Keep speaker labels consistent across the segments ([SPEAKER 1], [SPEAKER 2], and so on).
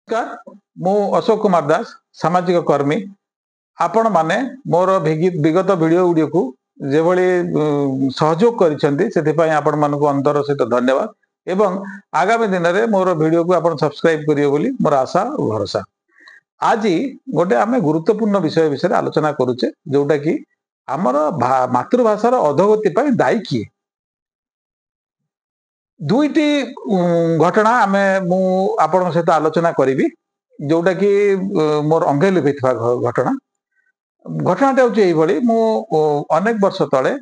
[SPEAKER 1] नमस्कार मु अशोक कुमार दास सामाजिक कर्मी आपण माने मोर विगत वीडियो गुडी को जेभली सहयोग करिसेंती आपण मानक अंतर सहित धन्यवाद एवं आगामी दिन में मोर वीडियो को आपण सब्सक्राइब करियो बोली मोर आशा और भरोसा। आज गोटे आम गुरुत्वपूर्ण विषय विषय आलोचना करुचे जोटा कि आमर मातृभाषार अधोगति दायी किए। दुईटी घटना आमे मु आपण सहित आलोचना करी जोटा कि मोर अंगे लिभि घटना घटनाटा हूँ मु अनेक वर्ष तले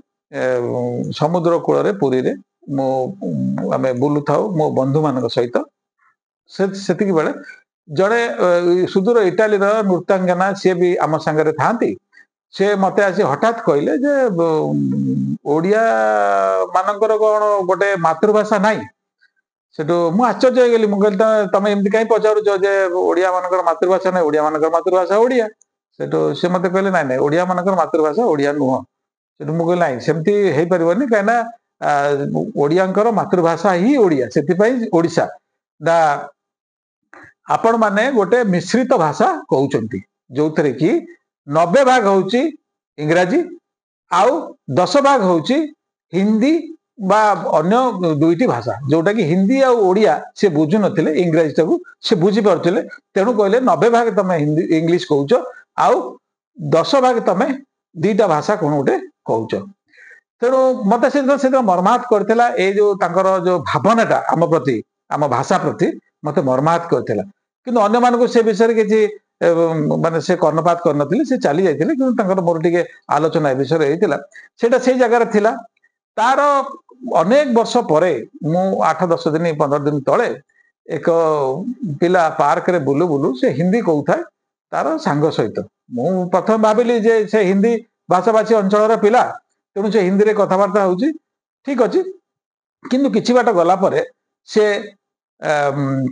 [SPEAKER 1] समुद्र कूल पुरी रे आम बुलू था मो बंधु मान सहित से बेले जड़े सुदूर इटाली नृत्यांगना सी भी आम सांगे था से मत आसी हठात कहले जे ओडिया मानकर कौन गोटे मातृभाषा नाई सेठू मु आश्चर्य गली मुझे तुम एमती कहीं पचारुच जे ओडिया मानकर मातृभाषा ना ओडिया मानकर मातृभाषा ओडिया सेठू से मत कहले ना ना ओडिया मानकर मातृभाषा ओडिया नुह सेठू मुझे ना सेमती हो पारबनी कहीं ओडियांकर मातृभाषा ही ओडिया से ओडिशा ना आपण माने गोटे मिश्रित भाषा कहउचंती जो थे कि 90 भाग होची इंग्राजी आउ 10 भाग होची हिंदी बा अन्य दुईटी भाषा जोटा कि हिंदी आ ओडिया से बुझु नथिले इंग्राजी टाकू से बुझी पारुथिले तेणु कहले 90 भाग तमे हिंदी इंग्लिश कहउचो आउ 10 भाग तमे दीटा भाषा कोन गोटे कहउचो। तेणु मत से मर्माहत करथिला ए जो तांकर जो भावनाटा आम प्रति आम भाषा प्रति मत मर्माहत करथिला किंतु अन्य मानको से विषय किछि माने से कर्णपात करनथिले से चली जाइथिले किंतु तांकर मोर टिके आलोचना ए विषय हेतिला सेटा से जगह थिला तार अनेक वर्ष परे मु 8-10 दिन 15 दिन तले एक पिला पार्क रे बुलू बुलू से हिंदी कहउथाय तार सांग सहित मु प्रथम भाबिली जे से हिंदी भाषाभाषी अंचल पिला तेणु से हिंदी रे कथबार्ता होउची ठीक अछि किंतु किछि बाट गला परे से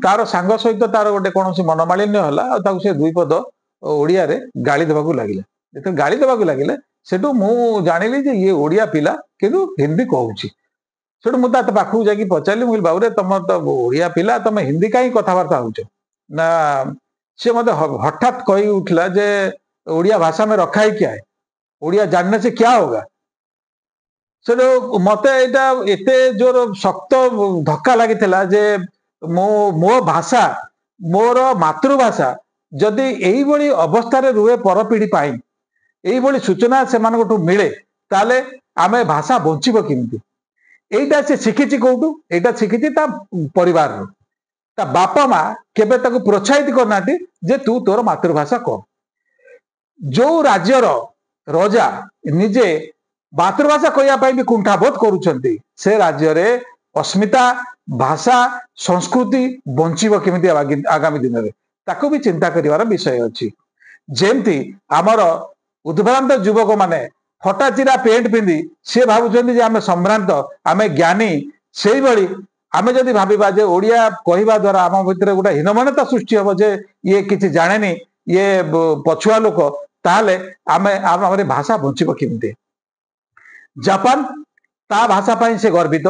[SPEAKER 1] तार सांग सहित तार गोटे कौन मनमालिन्य है से दुई पद ओडिया रे गाली देवाक लगिले जो गाली देवाक लगिले सेठू मु जानिली जे ये ओडिया पिला किंतु हिंदी कहूची सेठू मु ता पाखु जाकी पचारिली मुझे बाबू रे तुम तो ओडिया पिला तुम हिंदी कहीं कथबार्ता होच ना से मत हठात कही उठला जे ओडिया भाषा में रखा ही क्या है ओडिया जानने से क्या होगा सेठू मत यहाँ एते जोर शक्त धक्का लगी जे मो भाषा मोर मातृभाषा जदि यही बड़ी अवस्था रुहे परपीढ़ी पाई यही बड़ी सूचना से मिले ताले आमे भाषा बंचिब किमती एटा से शिखिची कोटू एटा शिखिची ता परिवार ता बापा माँ केबे ताको प्रोत्साहित करना जे तू तोर मातृभाषा कह जो राज्यर राजा निजे मातृभाषा कहवाई भी कुंठाबोध करुछंती से राज्य रे अस्मिता भाषा संस्कृति बंचिब किमिति आगामी दिन में ताको भी चिंता करिवार विषय अच्छी जेमती आमर उद्भ्रांत युवक माने फटाचिरा पेंट पिंधि सी भावुं जे आम संभ्रांत आम ज्ञानी से भली आम जदि भाविबा जे ओडिया कहवा द्वारा आम भितर गोटे हीनमानता सृष्टि हम जे ये किसी जाने ये पछुआ लोक ताहले आमे आम भाषा बंचिब किमिति। जापान ता भाषा पाई से गर्वित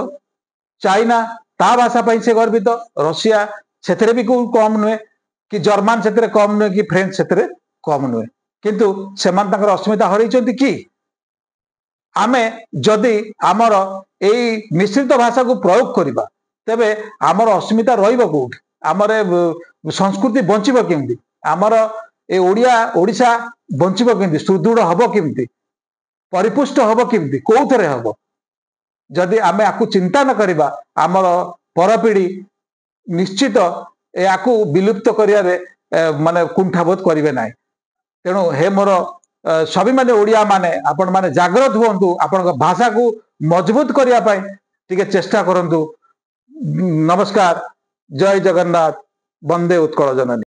[SPEAKER 1] चाइना ता भाषा पाई से गर्वित रशिया से भी कम नुहे कि जर्मान से कम नुहे कि फ्रेंच से कम नुहे किंतु सेमान तांकर अस्मिता हरई कि आमे जदि आमर यही मिश्रित भाषा को प्रयोग करवा तेबे आमर अस्मिता रहिबो कोठी आमर संस्कृति बंचिब केमती आमर ए ओडिया ओडिशा बंचिब केमती सुदृढ़ हबो केमती परिपुष्ट हबो केमती कोथरे हबो जदि आमे आकु चिंता न करिबा आमर परपीढ़ी निश्चित याकू विलुप्त करियारे माने कुंठाबोध करिवे नाही। तेणु हे मोर स्वाभिमानी ओडिया माने आपण माने जागृत हुअन्तु आपण भाषा को मजबूत करिया पाई टिके चेष्टा करंतु। नमस्कार जय जगन्नाथ वंदे उत्कल जननी।